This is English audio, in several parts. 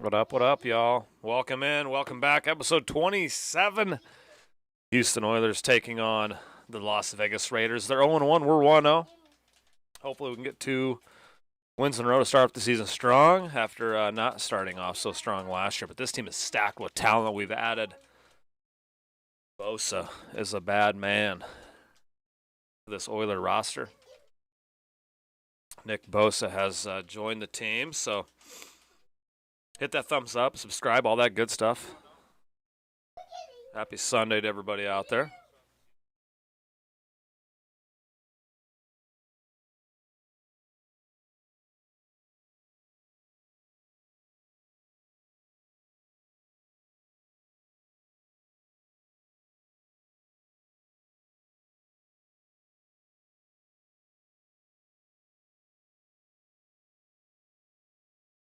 What up, y'all? Welcome in, welcome back. Episode 27. Houston Oilers taking on the Las Vegas Raiders. They're 0-1, we're 1-0. Hopefully we can get 2 wins in a row to start off the season strong after not starting off so strong last year. But this team is stacked with talent. We've added BOSA is a bad man to this Oiler roster. Nick Bosa has joined the team, so hit that thumbs up, subscribe, all that good stuff. Happy Sunday to everybody out there.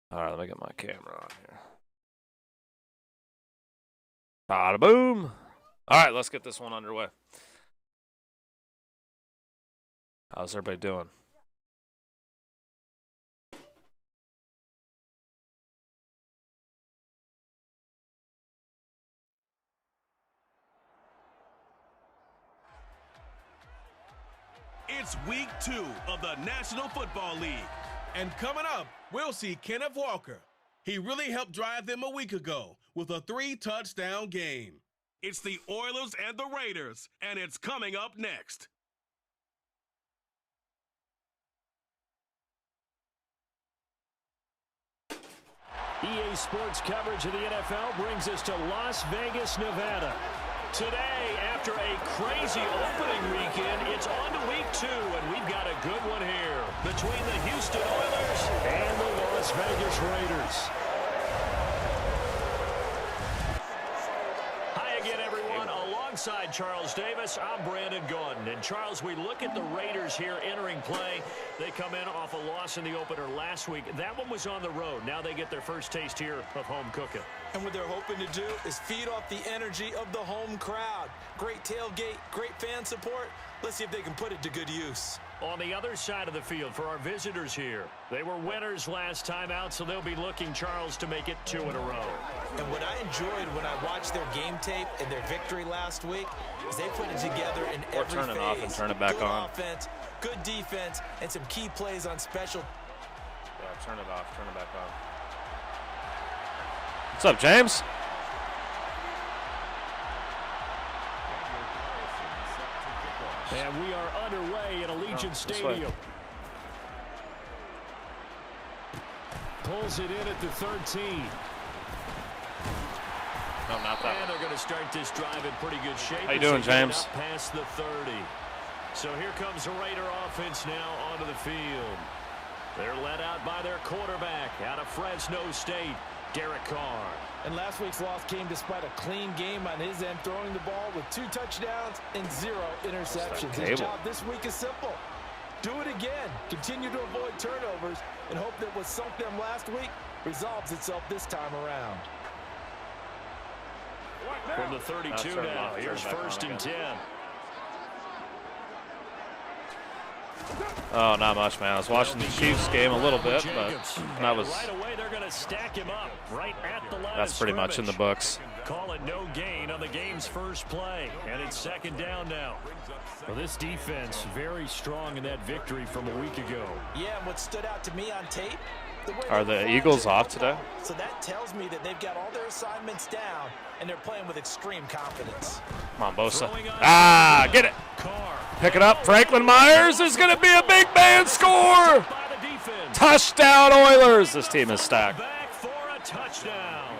All right, let me get my camera on here. Bada boom. All right, let's get this one underway. How's everybody doing? It's week 2 of the National Football League. And coming up, we'll see Kenneth Walker. He really helped drive them a week ago with a 3-touchdown game. It's the Oilers and the Raiders, and it's coming up next. EA Sports coverage of the NFL brings us to Las Vegas, Nevada. Today, after a crazy opening weekend, it's on to week 2, and we've got a good one here between the Houston Oilers and the Las Vegas Raiders. Hi again, everyone. Alongside Charles Davis, I'm Brandon Gordon. And Charles, we look at the Raiders here entering play. They come in off a loss in the opener last week. That one was on the road. Now they get their first taste here of home cooking. And what they're hoping to do is feed off the energy of the home crowd. Great tailgate, great fan support. Let's see if they can put it to good use. On the other side of the field for our visitors here, they were winners last time out, so they'll be looking, Charles, to make it 2 in a row. And what I enjoyed when I watched their game tape and their victory last week is they put it together in every phase. Or turn it off and turn it back on. Good offense, good defense, and some key plays on special. Yeah, turn it off, turn it back on. What's up, James? And we are underway at Allegiant Stadium. Pulls it in at the 13. No, not that. And they're going to start this drive in pretty good shape. How you doing, James? Past the 30. So here comes the Raider offense now onto the field. They're led out by their quarterback out of Fresno State, Derek Carr. And last week's loss came despite a clean game on his end, throwing the ball with 2 touchdowns and 0 interceptions. His job this week is simple. Do it again. Continue to avoid turnovers and hope that what sunk them last week resolves itself this time around. From the 32 now, here's 1st and 10. Oh, not much, man. I was watching the Chiefs game a little bit, but that was. Right away, they're going to stack him up right at the line. That's pretty much in the books. Call it no gain on the game's first play, and it's 2nd down now. Well, this defense very strong in that victory from a week ago. Yeah, and what stood out to me on tape. Are the Eagles off today? So that tells me that they've got all their assignments down, and they're playing with extreme confidence. Come on, Bosa. Ah, get it. Pick it up. Franklin Myers is going to be a big man score. Touchdown, Oilers. This team is stacked. Back for a touchdown.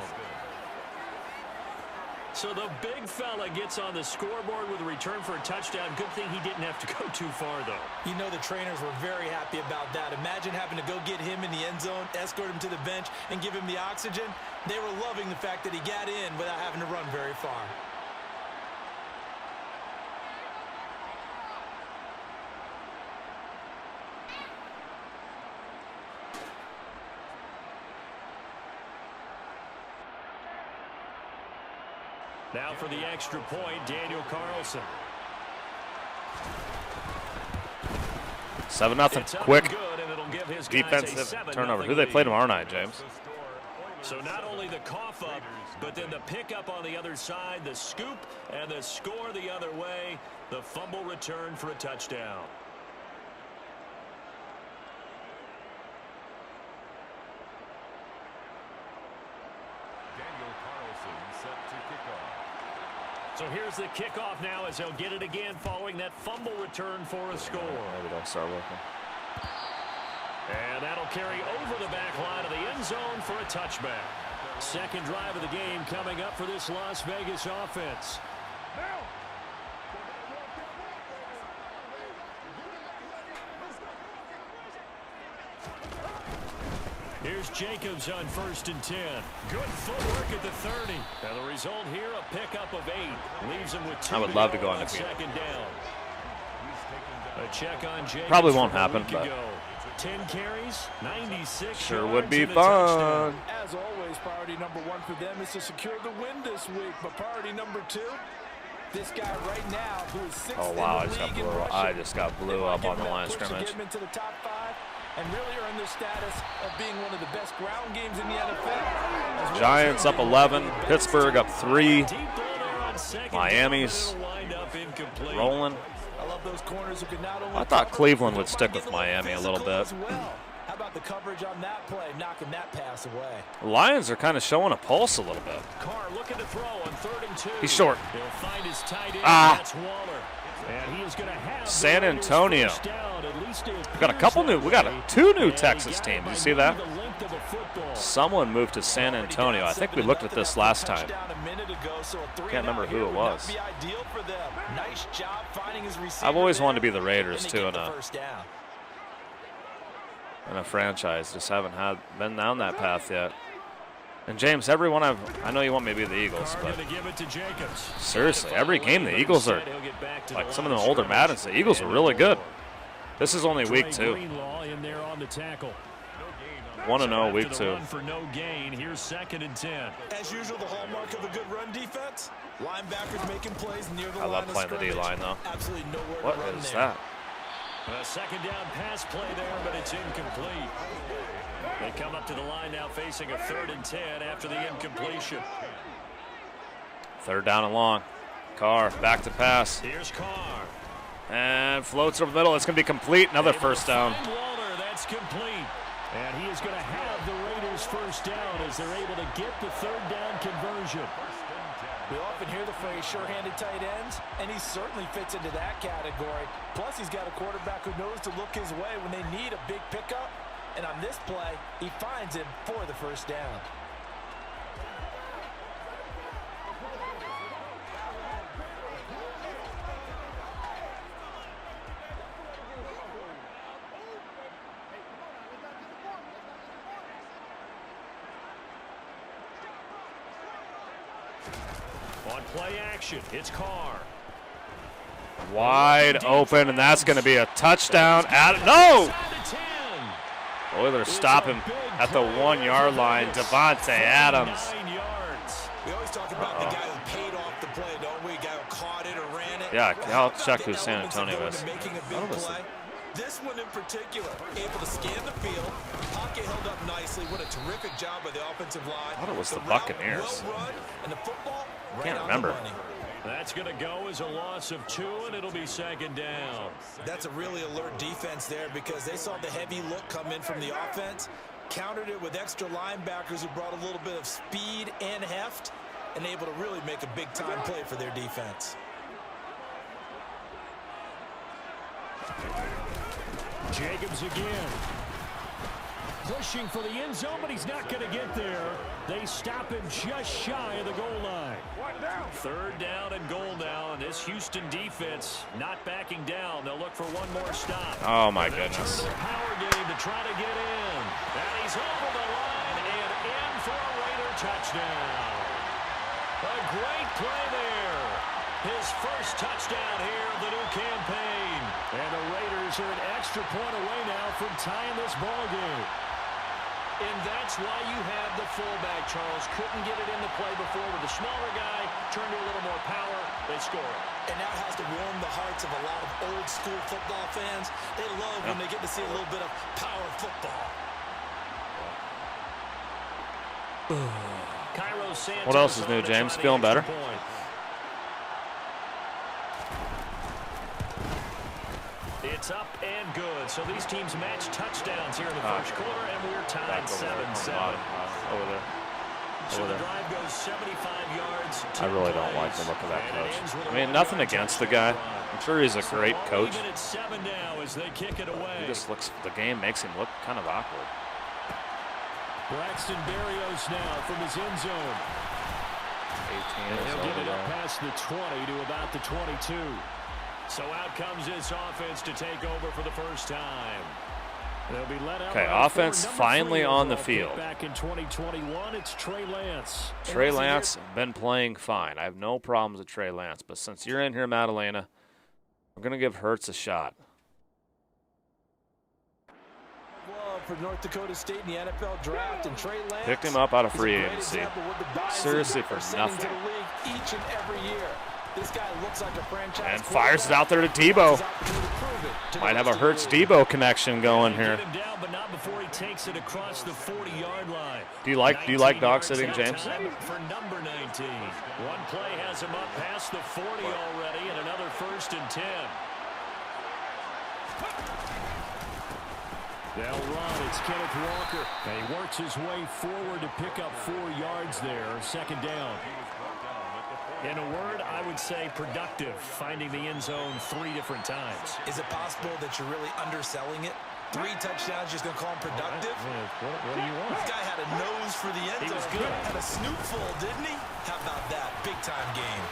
So the big fella gets on the scoreboard with a return for a touchdown. Good thing he didn't have to go too far, though. You know the trainers were very happy about that. Imagine having to go get him in the end zone, escort him to the bench, and give him the oxygen. They were loving the fact that he got in without having to run very far. Now for the extra point, Daniel Carlson. 7-0. Quick defensive turnover. Who they play tomorrow night, James? So not only the cough up, but then the pickup on the other side, the scoop, and the score the other way. The fumble return for a touchdown. So here's the kickoff now as they'll get it again following that fumble return for a score. Maybe don't start working. And that'll carry over the back line of the end zone for a touchback. Second drive of the game coming up for this Las Vegas offense. Here's Jacobs on 1st and 10. Good footwork at the 30. And the result here, a pickup of 8. Leaves him with 2 I would love to go on a second down. A check on Jacobs. Probably won't happen, but 10 carries, 96 sure yards would be and a fun. touchdown. As always, priority number 1 for them is to secure the win this week. But priority number 2, this guy right now who is 6th Oh wow, in the league in rushing. I just got blew up on the line of Push to scrimmage. get him into the top 5 and really earn their status of being one of the best ground games in the NFL. Giants up 11, Pittsburgh up 3, Miami's rolling. I love those corners who can not only I thought Cleveland would stick with Miami a little bit. How about the coverage on that play, knocking that pass away? The Lions are kind of showing a pulse a little bit. Carr looking to throw on 3rd and 2. He's short. He'll find his tight end. That's Waller. And he is going to have San Antonio. We got a couple new. We got 2 new Texas teams. You see that? Someone moved to San Antonio. I think we looked at this last time. Can't remember who it was. I've always wanted to be the Raiders too in a franchise. Just haven't been down that path yet. And James, everyone I know you want me to be the Eagles, but seriously, every game the Eagles are like some of the older Maddens. The Eagles are really good. This is only week 2. 1-0 week 2. For no gain. Here's 2nd and 10. As usual, the hallmark of a good run defense. Linebackers making plays near the I love playing the D-line though. Absolutely nowhere What to run is there. that? A 2nd down pass play there, but it's incomplete. They come up to the line now facing a 3rd and 10 after the incompletion. 3rd down and long. Carr back to pass. Here's Carr. And floats over the middle. It's going to be complete. Another first down. Waller, that's complete. And he is going to have the Raiders first down as they're able to get the 3rd down conversion. We often hear the phrase sure-handed tight ends, and he certainly fits into that category. Plus, he's got a quarterback who knows to look his way when they need a big pickup. And on this play, he finds him for the first down. On play action, it's Carr. Wide open, and that's going to be a touchdown. No! Oilers stop him at the 1-yard line. Devontae Adams. We always talk about the guy who paid off the play, don't we? Guy who caught it or ran it. Yeah, I'll check who San Antonio is. This one in particular, able to scan the field, pocket held up nicely. What a terrific job by the offensive line. I thought it was the Buccaneers. Well run, and the football I can't remember. That's going to go as a loss of 2, and it'll be 2nd down. That's a really alert defense there because they saw the heavy look come in from the offense, countered it with extra linebackers who brought a little bit of speed and heft, and able to really make a big-time play for their defense. Jacobs again. Pushing for the end zone, but he's not going to get there. They stop him just shy of the goal line. 3rd down and goal now, and this Houston defense not backing down. They'll look for one more stop. Oh, my goodness. Power game to try to get in. And he's over the line and in for a Raider touchdown. A great play there. His first touchdown here of the new campaign. And the Raiders are an extra point away now from tying this ball game. And that's why you have the fullback, Charles. Couldn't get it into play before with the smaller guy. Turned to a little more power. They score. And that has to warm the hearts of a lot of old-school football fans. They love when they get to see a little bit of power football. What else is new, James? Feeling better? It's up and good. So these teams match touchdowns here in the first quarter, and we're tied 7-7. Over there. So the drive goes 75 yards. I really don't like the look of that coach. I mean, nothing against the guy. I'm sure he's a great coach. He just looks, the game makes him look kind of awkward. Braxton Berrios now from his end zone. 18 He'll get it up past the 20 to about the 22. So out comes this offense to take over for the first time. They'll be let out. Okay, offense finally on the field. Back in 2021, it's Trey Lance. Trey Lance been playing fine. I have no problems with Trey Lance, but since you're in here, Madalena, we're going to give Hurts a shot. For North Dakota State in the NFL draft, and Trey Lance picked him up out of free agency. Seriously, for nothing. Each and every year. This guy looks like a franchise and fires it out there to Debo. Might have a Hurts Debo connection going here. But not before he takes it across the 40-yard line. Do you like dog sitting, James? For number 19. One play has him up past the 40 already, and another 1st and 10. They'll run. It's Kenneth Walker. And he works his way forward to pick up 4 yards there. 2nd down. In a word, I would say productive, finding the end zone 3 different times. Is it possible that you're really underselling it? 3 touchdowns, just going to call him productive? What do you want? This guy had a nose for the end zone. He was good. Had a snootful, didn't he? How about that? Big-time game.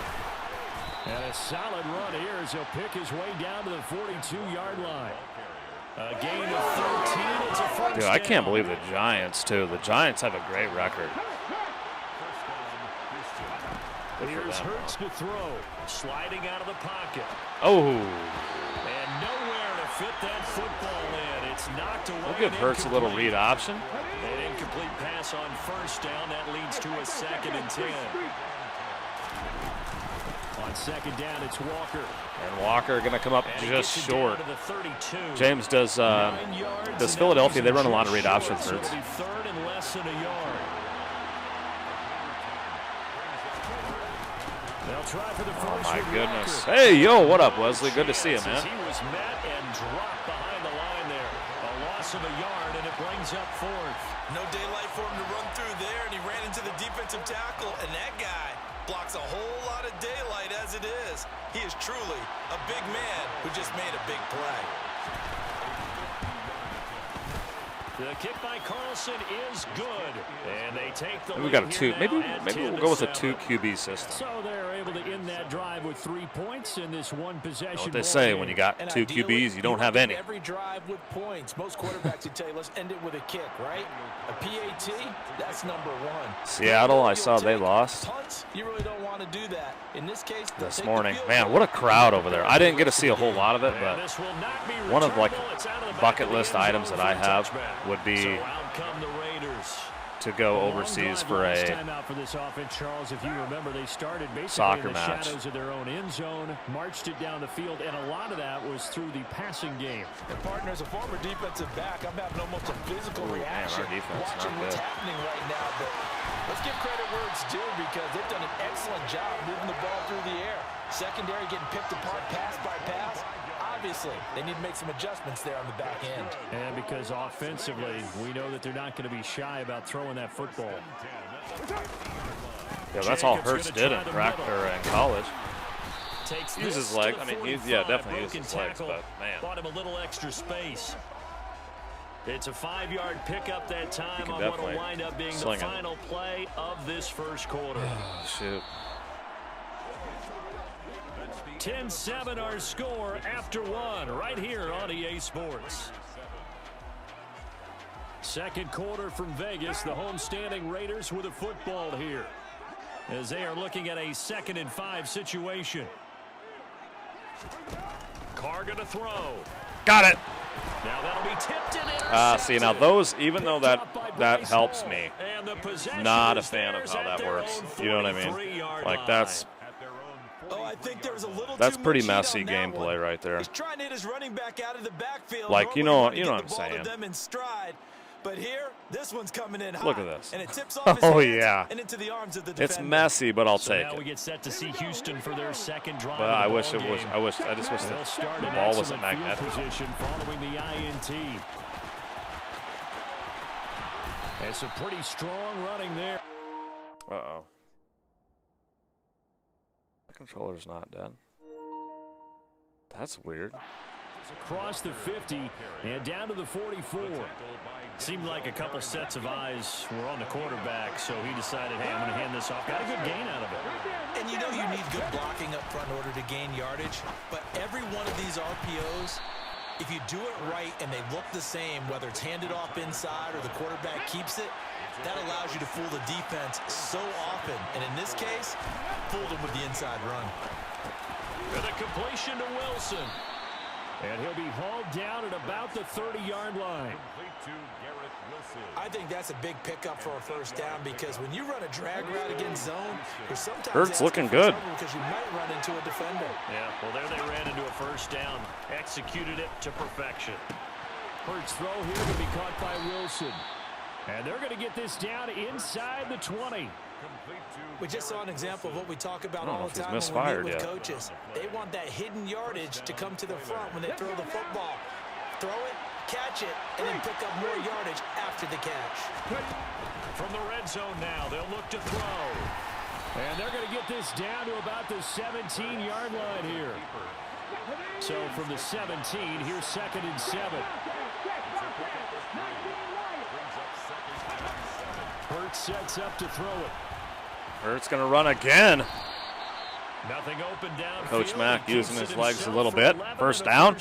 And a solid run here as he'll pick his way down to the 42-yard line. A gain of 13. It's a first Dude, I can't believe the Giants, too. The Giants have a great record. Here's Hurts to throw. Sliding out of the pocket. Oh. And nowhere to fit that football in. It's knocked away. We'll give Hurts a little read option. An incomplete pass on 1st down. That leads to a 2nd and 10. On 2nd down, it's Walker. And Walker going to come up just short. James, does Philadelphia, they run a lot of read options, Hurts? 3rd and less than a yard. Oh, my goodness. Hey, yo, what up, Wesley? Good to see you, man. He was met and dropped behind the line there. A loss of a yard, and it brings up 4th. No daylight for him to run through there, and he ran into the defensive tackle, and that guy blocks a whole lot of daylight as it is. He is truly a big man who just made a big play. The kick by Carlson is good, and they take the we got a 2. Maybe we'll go with a 2 QB system. So they're able to end that drive with 3 points in this one possession. What they say when you got 2 QBs, you don't have any. Every drive with points. Most quarterbacks would tell you, let's end it with a kick, right? A PAT, that's number 1. Seattle, I saw they lost. Punts, you really don't want to do that. In this case, this morning. Man, what a crowd over there. I didn't get to see a whole lot of it, but one of like bucket list items that I have would be to go overseas for a soccer match. Of their own end zone, marched it down the field, and a lot of that was through the passing game. And partner, as a former defensive back, I'm having almost a physical reaction watching what's happening right now. But let's give credit where it's due because they've done an excellent job moving the ball through the air. Secondary getting picked apart pass by pass. Obviously, they need to make some adjustments there on the back end. And because offensively, we know that they're not going to be shy about throwing that football. Yeah, that's all Hurts did in college. Use his leg. I mean, definitely uses his legs, but man. Bought him a little extra space. It's a 5-yard pickup that time on what will wind up being the final play of this first quarter. Oh, shoot. 10-7 our score after 1 right here on EA Sports. Second quarter from Vegas. The homestanding Raiders with a football here as they are looking at a 2nd and 5 situation. Carr gonna throw. Got it. Now that'll be tipped and see, now those, even though that helps me, not a fan of how that works. You know what I mean? Like that's pretty messy gameplay right there. He's trying to hit his running back out of the backfield. Like you know what I'm saying. But here, this one's coming in hot. Look at this. And it tips off his hands and into the arms of the defender. It's messy, but I'll take now it. we get set to see Houston for their second drive. But I wish it was. I just wish They'll start the in ball wasn't excellent field magnetic. position following the INT. It's a pretty strong running there. Uh-oh. The controller's not dead. That's weird. Across the 50 and down to the 44. Seemed like a couple sets of eyes were on the quarterback, so he decided, hey, I'm going to hand this off. Got a good gain out of it. And you know you need good blocking up front in order to gain yardage, but every one of these RPOs, if you do it right and they look the same, whether it's handed off inside or the quarterback keeps it, that allows you to fool the defense so often. And in this case, fooled them with the inside run. With a completion to Wilson. And he'll be hauled down at about the 30-yard line. I think that's a big pickup for a first down because when you run a drag route against zone, you're sometimes Hurts looking good. because you might run into a defender. Yeah, well, there they ran into a first down. Executed it to perfection. Hurts throw here to be caught by Wilson. And they're going to get this down inside the 20. We just saw an example of what we talk about all the time when we meet with coaches. They want that hidden yardage to come to the front when they throw the football. Throw it, catch it, and then pick up more yardage after the catch. From the red zone now, they'll look to throw. And they're going to get this down to about the 17-yard line here. So from the 17, here's 2nd and 7. Hurts sets up to throw it. Hurts going to run again. Nothing open down. Coach Mack using his legs a little bit. First down.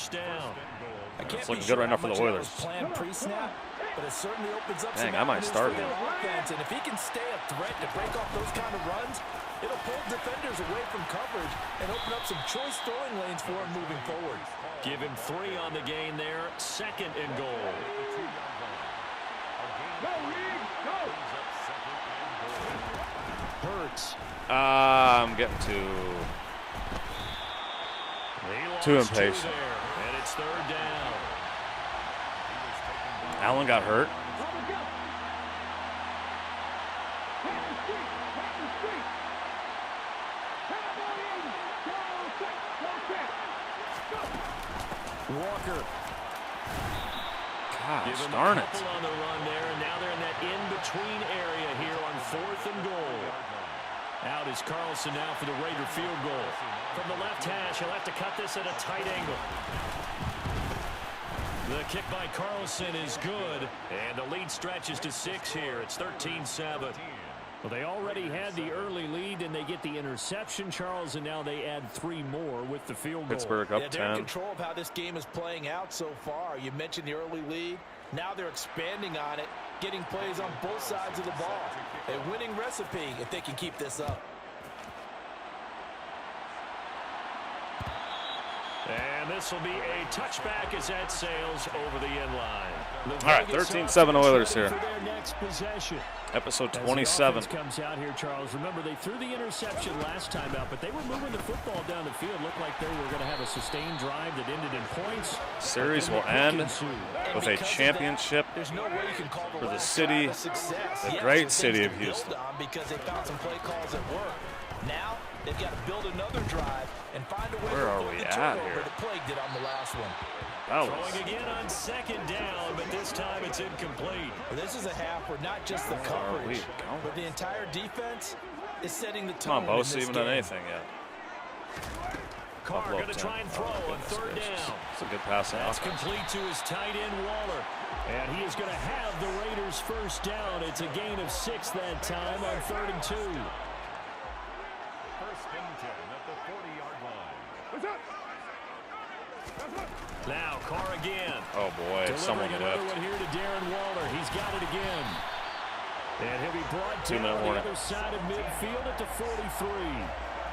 It's looking good right now for the Oilers. But it certainly opens up Dang, I might start him. And if he can stay a threat to break off those kind of runs, it'll pull defenders away from coverage and open up some choice throwing lanes for him moving forward. Give him 3 on the gain there. 2nd and goal. Hurts. I'm getting too impatient. And it's 3rd down. Allen got hurt. Walker. Gosh darn it. On the run there, and now they're in that in-between area here on 4th and goal. Out is Carlson now for the Raider field goal. From the left hash, he'll have to cut this at a tight angle. The kick by Carlson is good, and the lead stretches to 6 here. It's 13-7. Well, they already had the early lead, and they get the interception, Charles, and now they add 3 more with the field goal. Pittsburgh up 10. They're in control of how this game is playing out so far. You mentioned the early lead. Now they're expanding on it, getting plays on both sides of the ball. A winning recipe if they can keep this up. And this will be a touchback as that sails over the end line. All right, 13-7 Oilers here. For their next possession. Episode As the 27. offense comes out here, Charles. Remember, they threw the interception last time out, but they were moving the football down the field. Looked like they were going to have a sustained drive that ended in points. Series will end with a championship for the city, the great city of Houston. Because they found some play calls that work. Now they've got to build another drive and find a way Where to are avoid we the at turnover here? that plagued it on the last one. Throwing again on 2nd down, but this time it's incomplete. Well, this is a half where not just the coverage, but the entire defense is setting the tone. Come on, BOSA even done anything yet. Carr going to try and throw on 3rd down. It's a good passing That's offense. complete to his tight end, Waller. And he is going to have the Raiders first down. It's a gain of 6 that time on 3rd and 2. Now Carr again. Oh boy, someone another whipped. one here to Darren Waller. He's got it again. And he'll be brought down on the other side of midfield at the 43.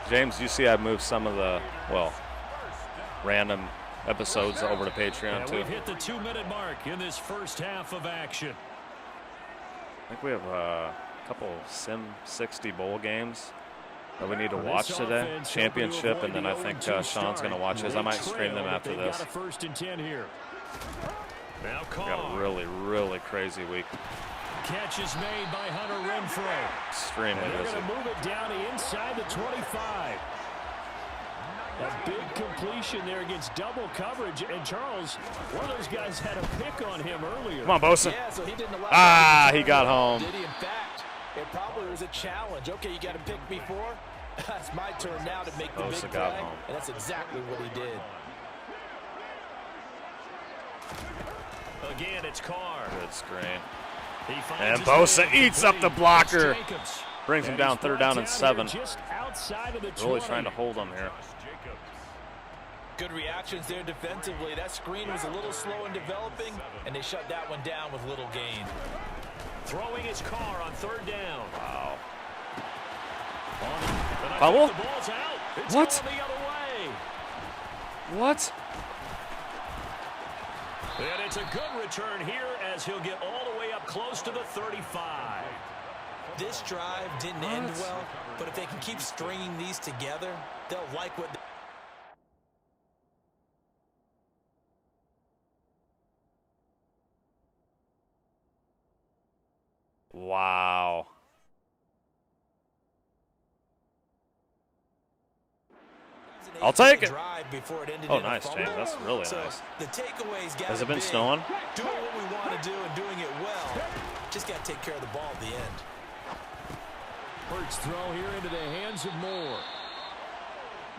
James, you see I moved some of the, well, random episodes over to Patreon too. We've hit the 2-minute mark in this first half of action. I think we have a couple Sim 60 bowl games that we need to watch today. Championship, and then I think Sean's going to watch his. I might stream them after this. Got a 1st and 10 here. Now Got a really, really crazy week. Catch is made by Hunter Renfrow. Extremely They're busy. going to move it down to inside the 25. A big completion there against double coverage. And Charles, one of those guys had a pick on him earlier. Come on, Bosa. Yeah, so he didn't allow He got home. Did he? In fact, it probably was a challenge. Okay, you got to pick me for. It's my turn now to make the Bosa big got play. home. And that's exactly what he did. Again, it's Carr. Good screen. And Bosa eats up the blocker. Brings him down 3rd down and 7. Just outside of the Really 20. trying to hold him here. Good reactions there defensively. That screen was a little slow in developing, and they shut that one down with little gain. Throwing his Carr on 3rd down. Wow. Foul? Foul? The ball's out. It's What? going the other way. What? And it's a good return here as he'll get all the way up close to the 35. This drive didn't end well, but if they can keep stringing these together, they'll like what. Wow. I'll take it. Oh, nice, James. That's really nice. The takeaways got Has it been snowing? Doing what we want to do and doing it well. Just got to take care of the ball at the end. Hurts throw here into the hands of Moore.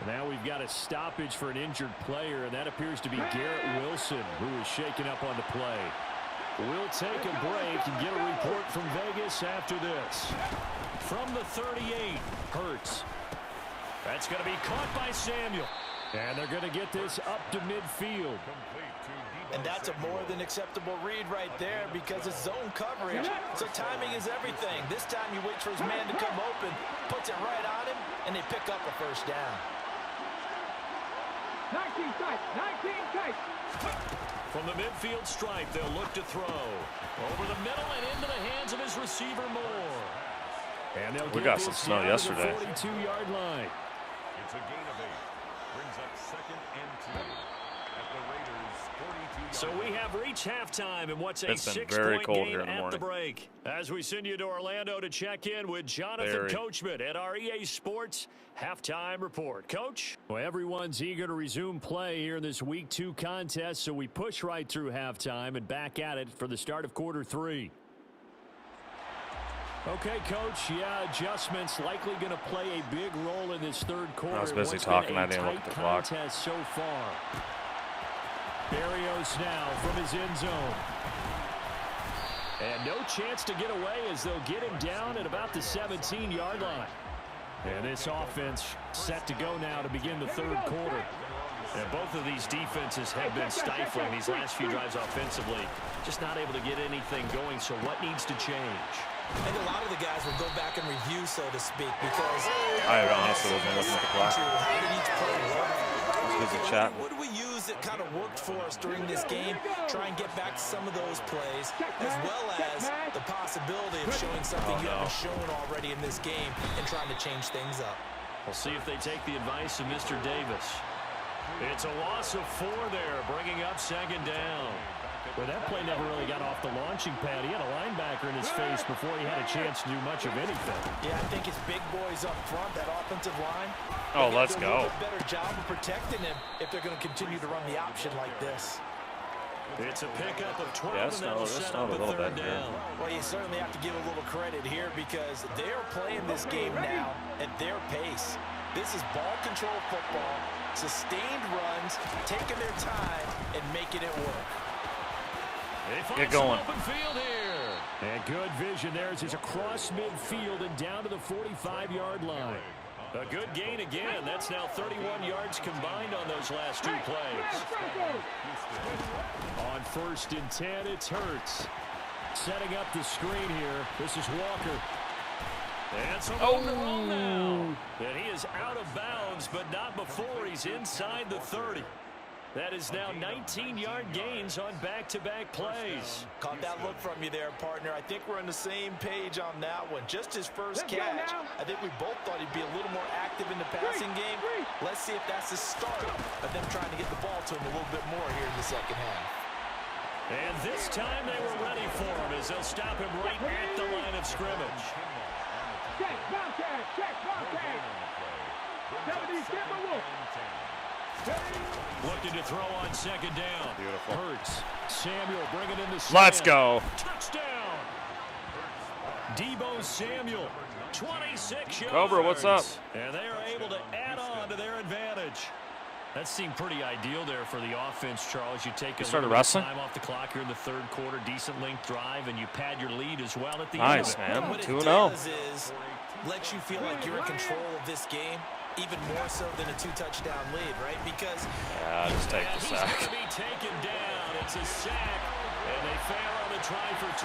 Now we've got a stoppage for an injured player, and that appears to be Garrett Wilson, who is shaken up on the play. We'll take a break and get a report from Vegas after this. From the 38, Hurts. That's going to be caught by Samuel. And they're going to get this up to midfield. And that's a more than acceptable read right there because it's zone coverage. So timing is everything. This time you wait for his man to come open, puts it right on him, and they pick up a 1st down. 19 tight, 19 tight. From the midfield stripe, they'll look to throw. Over the middle and into the hands of his receiver, Moore. And they'll We got some snow yesterday. 42-yard line. It's a gain of 8. Brings up 2nd and 2 at the Raiders' 42-yard So we have reached halftime in what's a It's been very 6-point cold game here in the at morning. the break. As we send you to Orlando to check in with Jonathan Coachman at our EA Sports Halftime Report. Coach? Well, everyone's eager to resume play here in this Week 2 contest, so we push right through halftime and back at it for the start of quarter 3. Okay, Coach, adjustments likely going to play a big role in this 3rd quarter. I was busy talking. I didn't look at the clock. So far. Barrios now from his end zone. And no chance to get away as they'll get him down at about the 17-yard line. And this offense set to go now to begin the 3rd quarter. And both of these defenses have been stifling these last few drives offensively. Just not able to get anything going, so what needs to change? I think a lot of the guys will go back and review, so to speak, because I honestly wasn't looking at the clock. how did each play work? Busy chatting. What do we use that kind of worked for us during this game? Try and get back to some of those plays, as well as the possibility of showing something you haven't shown already in this game and trying to change things up. We'll see if they take the advice of Mr. Davis. It's a loss of 4 there, bringing up 2nd down. Well, that play never really got off the launching pad. He had a linebacker in his face before he had a chance to do much of anything. Yeah, I think his big boys up front, that offensive line. Oh, let's go. A little bit better job of protecting him if they're going to continue to run the option like this. It's a pickup of 12, Yeah, and that'll set up a a little 3rd bit here. down. Well, you certainly have to give a little credit here because they're playing this game now at their pace. This is ball control football, sustained runs, taking their time, and making it work. Get going. Open field here. And good vision there as he's across midfield and down to the 45-yard line. A good gain again. That's now 31 yards combined on those last 2 plays. On 1st and 10, it's Hurts. Setting up the screen here. This is Walker. And some room to roll now. And he is out of bounds, but not before he's inside the 30. That is now 19-yard gains on back-to-back plays. Caught that look from you there, partner. I think we're on the same page on that one. Just his first catch. I think we both thought he'd be a little more active in the passing game. Let's see if that's the start of them trying to get the ball to him a little bit more here in the 2nd half. And this time they were ready for him as they'll stop him right at the line of scrimmage. Check, Bobcat, check, Bobcat. 70 Timberwolves. Looking to throw on second down. Beautiful. Hurts. Samuel bringing in the Let's go. Touchdown. Debo Samuel, 26 yards. Cobra, what's up? And they are able to add on to their advantage. That seemed pretty ideal there for the offense, Charles. You take a started little bit of wrestling? time off the clock here in the third quarter, decent length drive, and you pad your lead as well at the Nice, end. man. What it 2-0. does is lets you feel like you're in control of this game, even more so than a 2-touchdown lead, right? Because Yeah, just take the He's sack. going to be taken down. It's a sack, and they fail on the try for 2.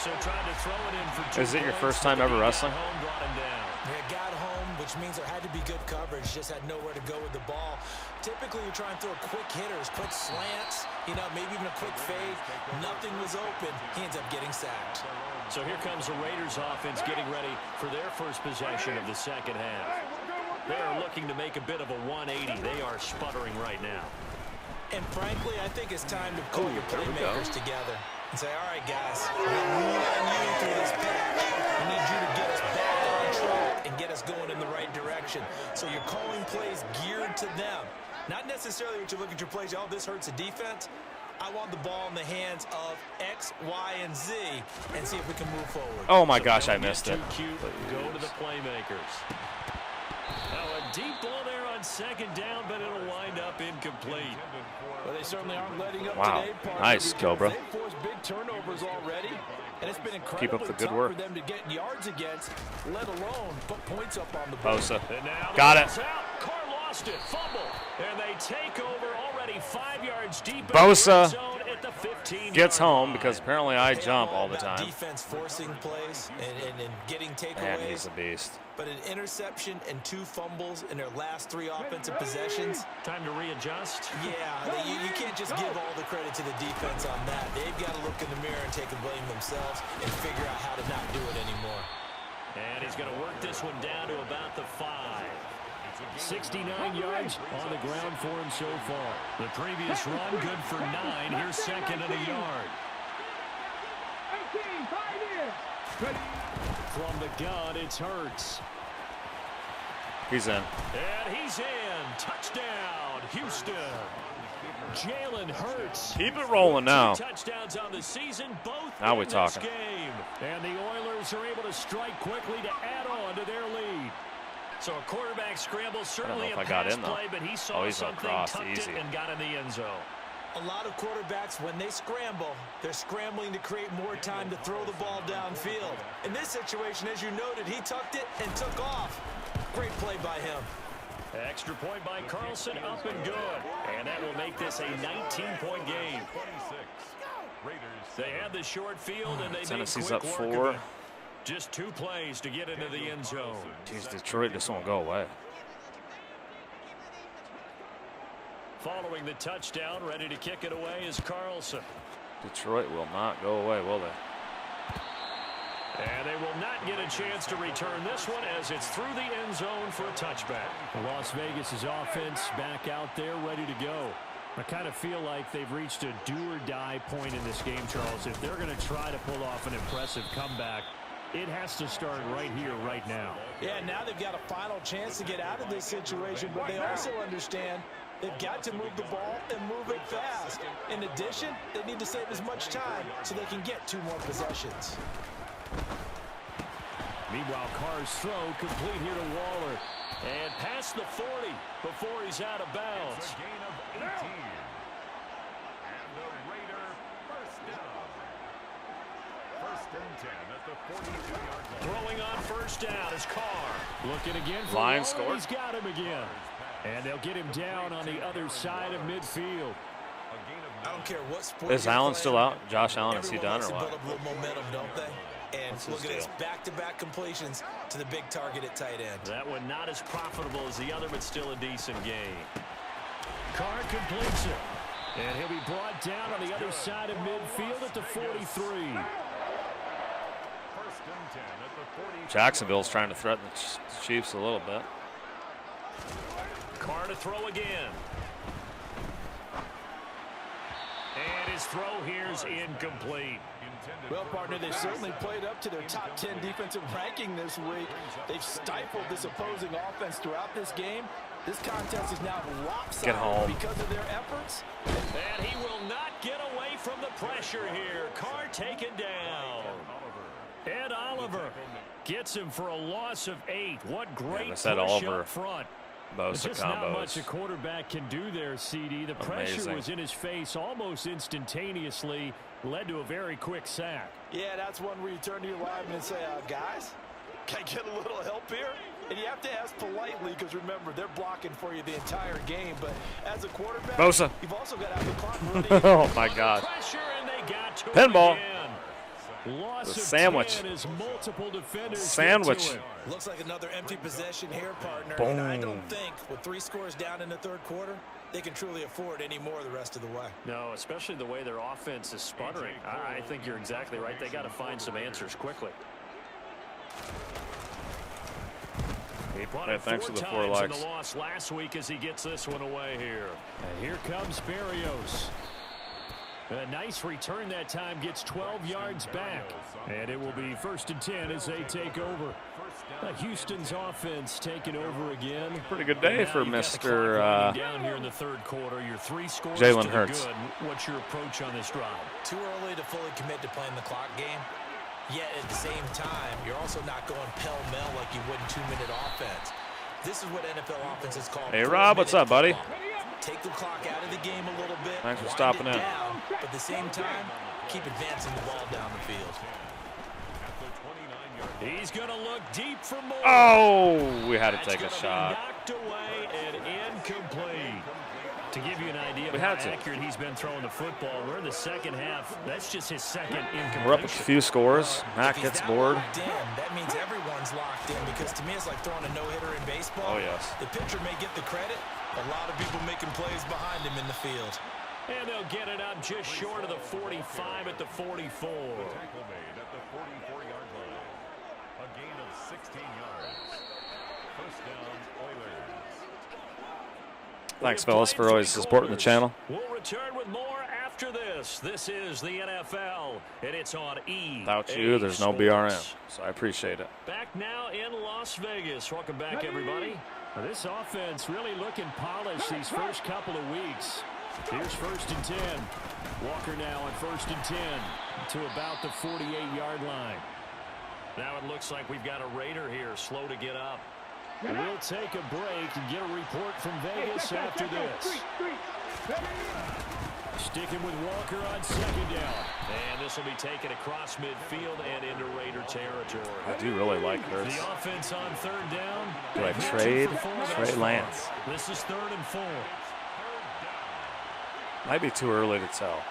So trying to throw it in for 2 Is it your points, first time but ever he got wrestling? home, brought him down. they got home, which means there had to be good coverage, just had nowhere to go with the ball. Typically, you're trying to throw quick hitters, quick slants, maybe even a quick fade. Nothing was open. He ends up getting sacked. So here comes the Raiders offense getting ready for their first possession of the second half. They are looking to make a bit of a 180. They are sputtering right now. And frankly, I think it's time to pull your there we go. playmakers together and say, all right, guys, we're lean on you through this patch. We need you to get us back on track and get us going in the right direction. So you're calling plays geared to them. Not necessarily what you look at your plays, oh, this hurts the defense. I want the ball in the hands of X, Y, and Z and see if we can move forward. Oh my So gosh, I don't get missed too it. cute. Go to the playmakers. Now a deep ball there on second down, but it'll wind up incomplete. Well, they certainly aren't letting up Wow. today, partner, Nice, because Cobra. They've forced big turnovers already, and it's been incredibly Keep up the good tough work. for them to get yards against, let alone put points up on the board. BOSA. And now Got the it. ball's out. Carr lost it. Fumble. And they take over already 5 yards deep. BOSA in the red zone at the 15 Gets yard home line. because apparently I They jump are all the about time. Defense forcing plays and getting Man, he's takeaways, a beast. but an interception and 2 fumbles in their last 3 offensive possessions. Time to readjust. Yeah, you can't just give all the credit to the defense on that. They've got to look in the mirror and take the blame themselves and figure out how to not do it anymore. And he's going to work this one down to about the 5. 69 yards on the ground for him so far. The previous run good for 9. Here's second and a yard. 18, 5 years. From the gun, it's Hurts. He's in. And he's in. Touchdown, Houston. Jalen Hurts. Keep it rolling now. 2 touchdowns on the season, both Now in we're this talking. game. And the Oilers are able to strike quickly to add on to their lead. So a quarterback scramble, certainly if a I got pass in, though. play, but he saw Oh, he's something, across, tucked easy. it, and got in the end zone. A lot of quarterbacks, when they scramble, they're scrambling to create more time to throw the ball downfield. In this situation, as you noted, he tucked it and took off. Great play by him. Extra point by Carlson, up and good. And that will make this a 19-point game. 26. Raiders. They had the short field, and they Tennessee's made up quick work 4. of it. Just 2 plays to get into the end zone. Jeez, Detroit just won't go away. Following the touchdown, ready to kick it away is Carlson. Detroit will not go away, will they? And they will not get a chance to return this one as it's through the end zone for a touchback. Las Vegas' offense back out there ready to go. I kind of feel like they've reached a do-or-die point in this game, Charles. If they're going to try to pull off an impressive comeback, it has to start right here, right now. Yeah, now they've got a final chance to get out of this situation, but they also understand they've got to move the ball and move it fast. In addition, they need to save as much time so they can get 2 more possessions. Meanwhile, Carr's throw complete here to Waller. And past the 40 before he's out of bounds. It's a gain of 18. And the Raider first down. First and 10 at the 42-yard line. Throwing on first down is Carr. Looking again for Line Waller. scored. He's got him again. And they'll get him down on the other side of midfield. I don't care what sport Is you're Allen playing, still out? Josh Allen, is he everyone done or likes to what? build up a little momentum, don't they? And What's his look at this, deal? back-to-back completions to the big target at tight end. That one not as profitable as the other, but still a decent game. Carr completes it. And he'll be brought down on the other side of midfield at the 43. First and 10 at the 40. Jacksonville's trying to threaten the Chiefs a little bit. Carr to throw again. And his his throw here's incomplete. Well, partner, they certainly played up to their top 10 defensive ranking this week. They've stifled this opposing offense throughout this game. This contest is now lopsided because of their efforts. And he will not get away from the pressure here. Carr taken down. Ed Oliver gets him for a loss of 8. What great push up front. BOSA Just combos. not much a quarterback can do there, CD. The pressure was in his face almost instantaneously. Led to a very quick sack. Yeah, that's one where you turn to your lineman and say, guys, can I get a little help here? And you have to ask politely because, remember, they're blocking for you the entire game. But as a quarterback, BOSA. You've also got to have the clock running. Oh, my God. Pinball. Loss the sandwich. Sandwich. Looks like another empty possession here, partner. Boom. And I don't think with 3 scores down in the third quarter, they can truly afford any more the rest of the way. No, especially the way their offense is sputtering. I think you're exactly right. They got to find some answers quickly. He punted thanks 4 for the 4 times in likes. the loss last week as he gets this one away here. And here comes Berrios. A nice return that time, gets 12 yards back. And it will be 1st and 10 as they take over. Houston's offense taking over again. Pretty good day for Mr. down here in the third quarter. Your 3 scores Jalen to the Hurts. good. What's your approach on this drive? Too early to fully commit to playing the clock game. Yet at the same time, you're also not going pell-mell like you would in 2-minute offense. This is what NFL offenses call. Hey, Rob, what's up, buddy? Take the clock out of the game a little bit. Thanks for wind stopping it in. down, but at the same time, keep advancing the ball down the field. He's going to look deep for more. Oh, we had to take a shot. Knocked away and incomplete. To give you an idea of We how had to. accurate he's been throwing the football, we're in the second half. That's just his second incompletion. We're up a few scores. Matt If he's gets that bored. locked in, that means everyone's locked in, because to me it's like throwing a no-hitter in baseball. Oh, yes. The pitcher may get the credit. A lot of people making plays behind him in the field. And they'll get it up just short of the 45 at the 44. Tackle made at the 44-yard line. A gain of 16 yards. First down, Oilers. Thanks, fellas, for always supporting the channel. We'll return with more after this. This is the NFL, and it's on EA Without you, there's no Sports. BRM, so I appreciate it. Back now in Las Vegas. Welcome back, everybody. Now, this offense really looking polished these first couple of weeks. Here's 1st and 10. Walker now on 1st and 10 to about the 48-yard line. Now it looks like we've got a Raider here, slow to get up. We'll take a break and get a report from Vegas after this. Sticking with Walker on 2nd down. And this will be taken across midfield and into Raider territory. I do really like Hurts. The offense on 3rd down. Do I trade Trey Lance? This is 3rd and 4. Might be too early to tell.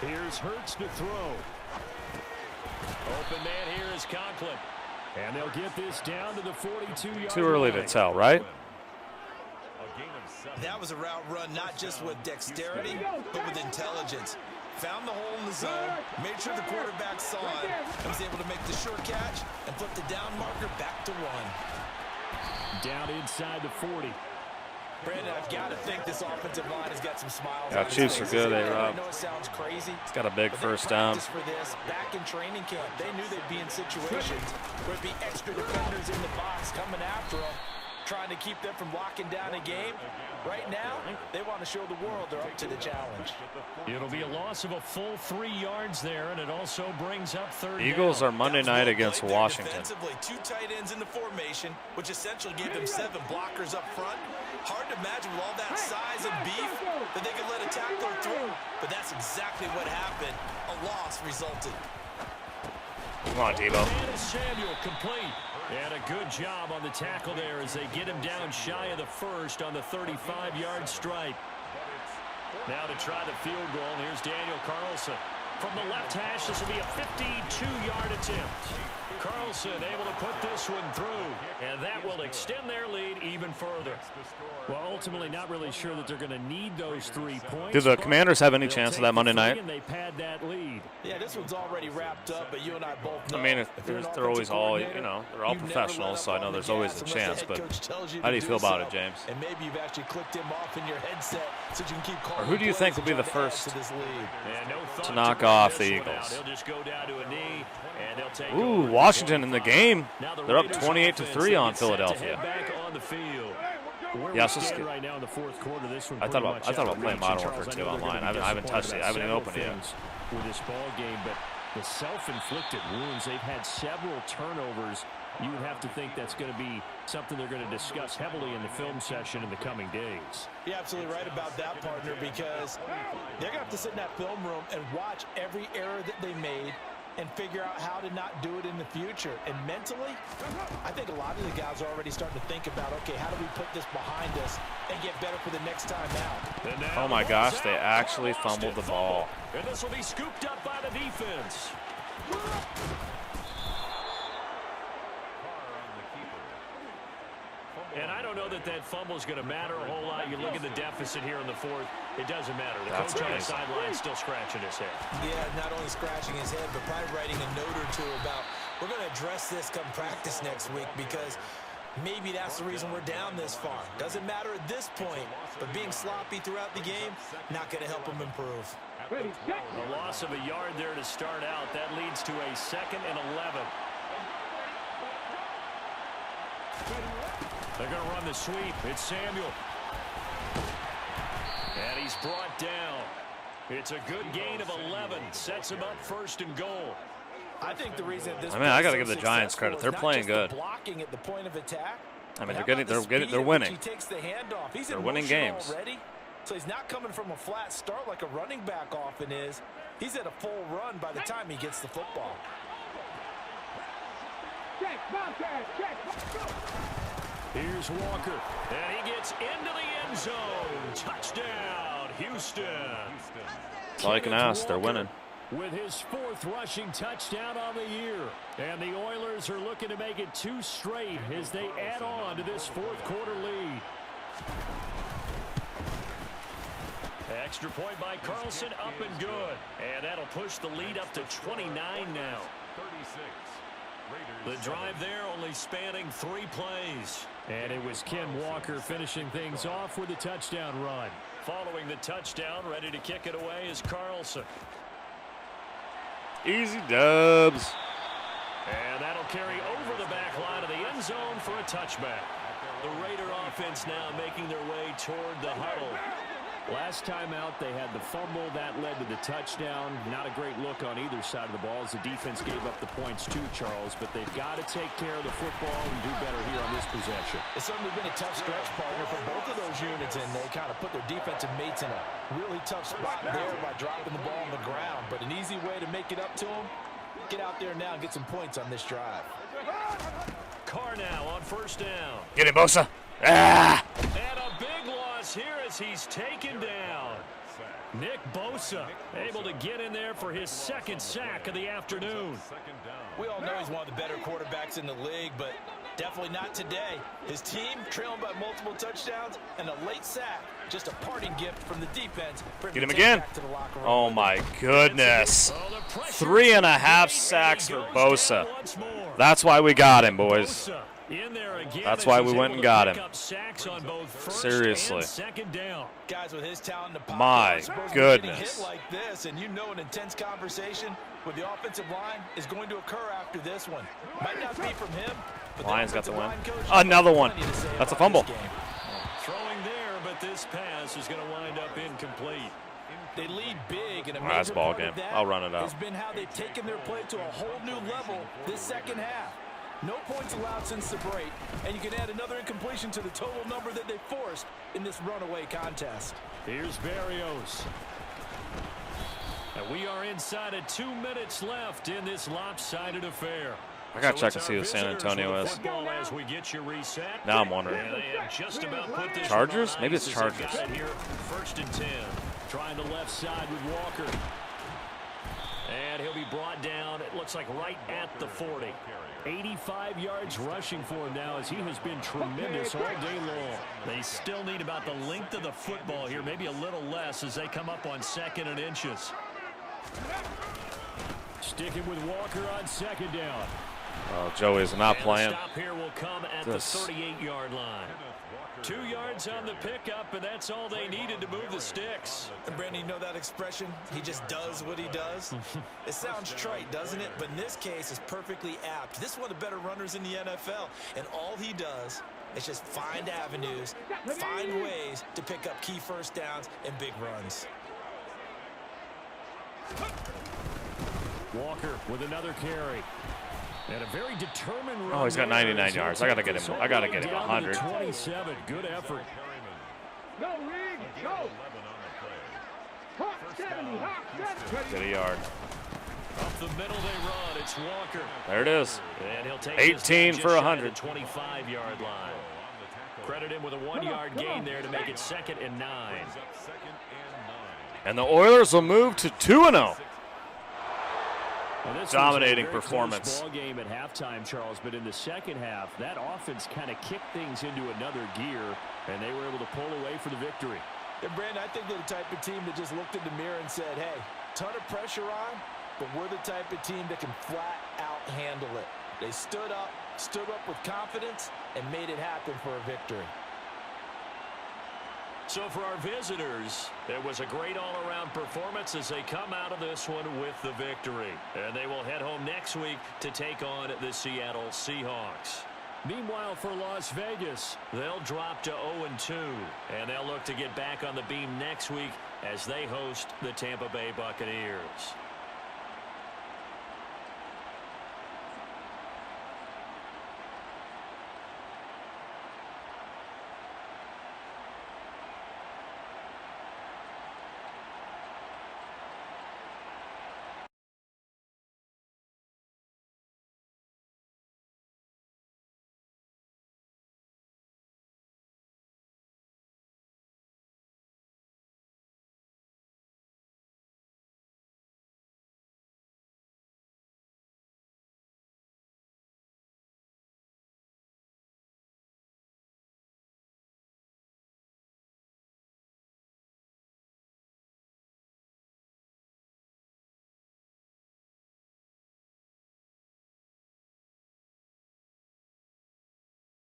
Here's Hurts to throw. Open man here is Conklin. And they'll get this down to the 42-yard Too early to tell, right? That was a route run not just with dexterity, but with intelligence. Found the hole in the zone, made sure the quarterback saw it, and was able to make the short catch and flip the down marker back to 1. Down inside the 40. Brandon, I've got to think this offensive line has got some smiles. Yeah, on its Chiefs are faces. good, I Rob. know it sounds crazy. It's got a big But they first down. practiced for this back in training camp. They knew they'd be in situations where it'd be extra defenders in the box coming after them, trying to keep them from locking down a game. Right now, they want to show the world they're up to the challenge. It'll be a loss of a full 3 yards there, and it also brings up 3rd Eagles down. are Monday night against Washington. Defensively, 2 tight ends in the formation, which essentially gave them 7 blockers up front. Hard to imagine with all that size and beef that they could let a tackler through. But that's exactly what happened. A loss resulted. Come on, Debo. And Samuel complete. And a good job on the tackle there as they get him down shy of the 1st on the 35-yard stripe. Now to try the field goal, and here's Daniel Carlson. From the left hash, this will be a 52-yard attempt. Carlson able to put this one through, and that will extend their lead even further. Well, ultimately, not really sure that they're going to need those 3 points. Do the Commanders have any chance of that Monday night? And they pad that lead. Yeah, this one's already wrapped up, but you and I both know. I mean, if you're an they're always offensive all, coordinator, they're all you never professionals, let so I up know on the there's always gas a unless the chance. head But coach tells you how do to you feel about it, so. James? And maybe you've actually clicked him off in your headset so you can keep Or calling who do you think will be the plays and first trying to add to this lead. to knock off the Eagles? They'll just go down to a knee, and they'll take Ooh, over. Washington in the game. Now the They're up Raiders 28-3 on offense, they get set to Philadelphia. head back on the field. Where Yeah, we so stand right now in the fourth quarter, this one I thought pretty about much out of playing reach. Modern And Warfare Charles, 2 I know they're online. gonna be I haven't touched it. disappointed I haven't even about opened it yet. several things with this ball game, but the self-inflicted wounds, they've had several turnovers. You would have to think that's going to be something they're going to discuss heavily in the film session in the coming days. You're absolutely right about that, partner, because they're going to have to sit in that film room and watch every error that they made and figure out how to not do it in the future. And mentally, I think a lot of the guys are already starting to think about, okay, how do we put this behind us and get better for the next time out? Oh my gosh, they actually fumbled the ball. And this will be scooped up by the defense. And I don't know that that fumble is going to matter a whole lot. You look at the deficit here in the fourth, it doesn't matter. The That's coach on the amazing. sideline still scratching his head. Yeah, not only scratching his head, but probably writing a note or two about, we're going to address this come practice next week, because maybe that's the reason we're down this far. Doesn't matter at this point, but being sloppy throughout the game, not going to help them improve. Ready, set. A loss of a yard there to start out. That leads to a 2nd and 11. They're going to run the sweep. It's Samuel. And he's brought down. It's a good gain of 11. Sets him up 1st and goal. I think the reason this I mean, I got to play is give the so Giants successful credit. is They're not playing just the good. blocking at the point of attack. I mean, How they're about the speed they're at winning. which he takes the handoff. He's They're in winning motion games. already, so he's not coming from a flat start like a running back often is. He's at a full run by the time he gets the football. Check, Bobcat, check, go. Here's Walker. And he gets into the end zone. Touchdown, Houston. That's all you can ask. They're winning. With his 4th rushing touchdown on the year. And the Oilers are looking to make it 2 straight as they add on to this 4th quarter lead. Extra point by Carlson, up and good. And that'll push the lead up to 29 now. 36. The drive there only spanning 3 plays. And it was Ken Walker finishing things off with a touchdown run. Following the touchdown, ready to kick it away is Carlson. Easy dubs. And that'll carry over the back line of the end zone for a touchback. The Raider offense now making their way toward the huddle. Last time out, they had the fumble. That led to the touchdown. Not a great look on either side of the ball as the defense gave up the points too, Charles. But they've got to take care of the football and do better here on this possession. It's certainly been a tough stretch, partner, for both of those units, and they kind of put their defensive mates in a really tough spot there by dropping the ball on the ground. But an easy way to make it up to them, get out there now and get some points on this drive. Carr now on 1st down. Get it, Bosa. Ah! And a big loss here as he's taken down. Nick Bosa able to get in there for his 2nd sack of the afternoon. We all know he's one of the better quarterbacks in the league, but definitely not today. His team trailing by multiple touchdowns and a late sack. Just a parting gift from the defense. Get him again. Oh my goodness. 3.5 sacks for Bosa. That's why we got him, boys. That's why we went and got him. Seriously. Guys with his talent in the pocket My are supposed to be goodness. getting hit like this, and you know an intense conversation with the offensive line is going to occur after this one. Might not be from him, but Lions got the win. line coach Another has one. plenty to say That's a about fumble. this game. Throwing there, but this pass is going to wind up incomplete. They lead big, and a That's major ball part game. of that I'll run it out. has been how they've taken their play to a whole new level this 2nd half. No points allowed since the break, and you can add another incompletion to the total number that they forced in this runaway contest. Here's Berrios. And we are inside of 2 minutes left in this lopsided affair. I got to check it's and see our who San visitors Antonio with is. football as we get you reset. Now I'm wondering. And they have just about put this Chargers? on Maybe ice it's as they've Chargers. got it here, 1st and 10. Trying the left side with Walker. And he'll be brought down, it looks like right at the 40. 85 yards rushing for him now as he has been tremendous all day long. They still need about the length of the football here, maybe a little less as they come up on 2nd and inches. Sticking with Walker on 2nd down. Joey's not And playing. The stop here will come at the 38-yard line. 2 yards on the pickup, and that's all they needed to move the sticks. And Brandon, you know that expression? He just does what he does. It sounds trite, doesn't it? But in this case, it's perfectly apt. This is one of the better runners in the NFL, and all he does is just find avenues, find ways to pick up key first downs and big runs. Walker with another carry. And a very determined run. Oh, he's got 99 yards. I gotta get him 100. 27. Good effort. No, Rig, go. Hawk 70, Hawk 70. Get a yard. Up the middle they run. It's Walker. There it is. And he'll take 18 for 100. 25-yard line. Credit him with a 1-yard gain there to make it 2nd and 9. And the Oilers will move to 2-0. Well, Dominating was a very performance. close ball game at halftime, Charles, but in the second half, that offense kind of kicked things into another gear, and they were able to pull away for the victory. And Brandon, I think they're the type of team that just looked in the mirror and said, hey, ton of pressure on, but we're the type of team that can flat out handle it. They stood up with confidence, and made it happen for a victory. So for our visitors, it was a great all-around performance as they come out of this one with the victory. And they will head home next week to take on the Seattle Seahawks. Meanwhile, for Las Vegas, they'll drop to 0-2, and they'll look to get back on the beam next week as they host the Tampa Bay Buccaneers.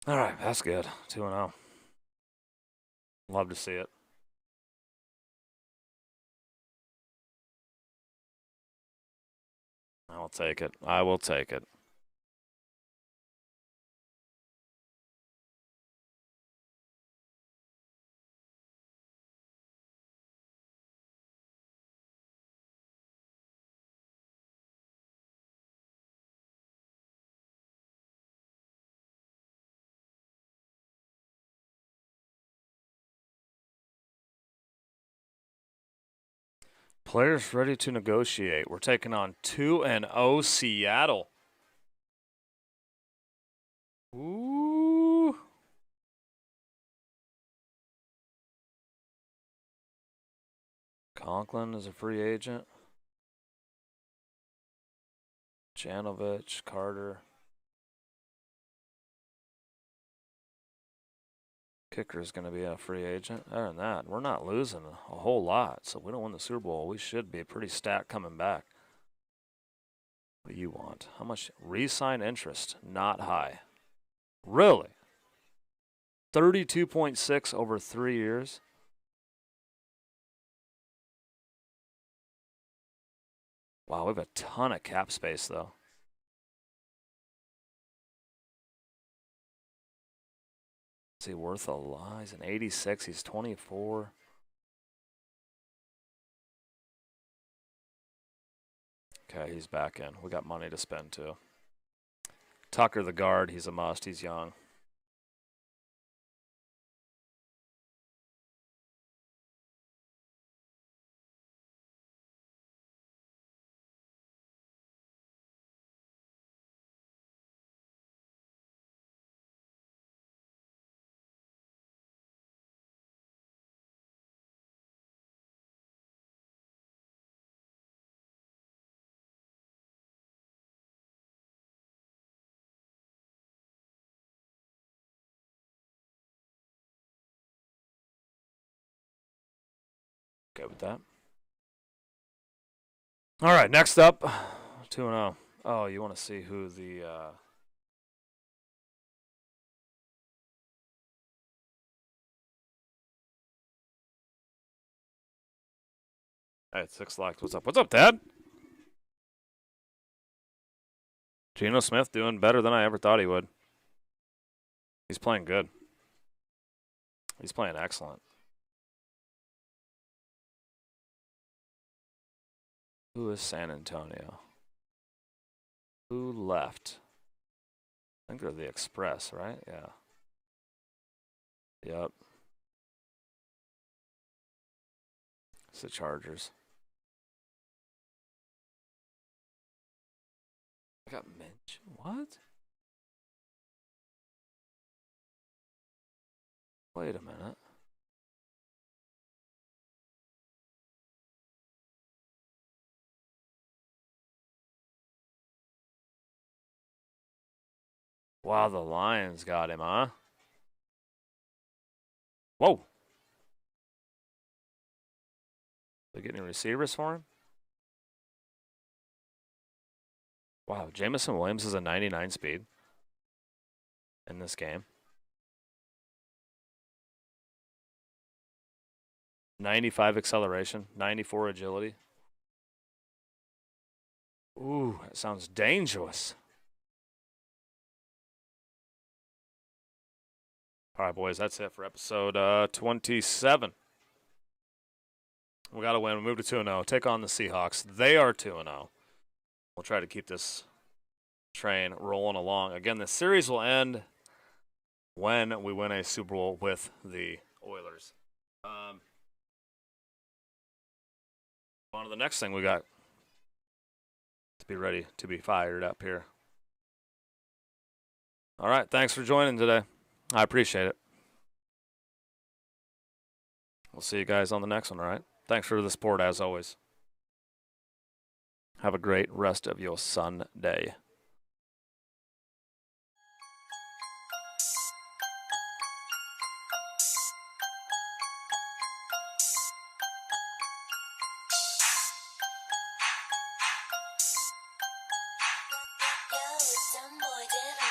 All right, that's good. 2-0. Love to see it. I will take it. I will take it. Players ready to negotiate. We're taking on 2-0 Seattle. Ooh. Conklin is a free agent. Janovich, Carter. Kicker is going to be a free agent. Other than that, we're not losing a whole lot. So if we don't win the Super Bowl, we should be pretty stacked coming back. What do you want? How much? Re-sign interest, not high. Really? 32.6 over 3 years? Wow, we have a ton of cap space, though. Is he worth a lot? He's an 86. He's 24. Okay, he's back in. We got money to spend, too. Tucker, the guard, he's a must. He's young. Okay with that. All right, next up, 2-0. Oh, you want to see who the Hey, 6 liked. What's up? What's up, Dad? Geno Smith doing better than I ever thought he would. He's playing good. He's playing excellent. Who is San Antonio? Who left? I think they're the Express, right? Yeah. Yep. It's the Chargers. I got Minch. What? Wait a minute. Wow, the Lions got him, huh? Whoa. They get any receivers for him? Wow, Jamison Williams is a 99 speed in this game. 95 acceleration, 94 agility. Ooh, that sounds dangerous. All right, boys, that's it for episode 27. We got to win. We moved to 2-0. Take on the Seahawks. They are 2-0. We'll try to keep this train rolling along. Again, the series will end when we win a Super Bowl with the Oilers. On to the next thing we got to be ready to be fired up here. All right, thanks for joining today. I appreciate it. We'll see you guys on the next one, all right? Thanks for the support, as always. Have a great rest of your Sunday. Yo, some boy did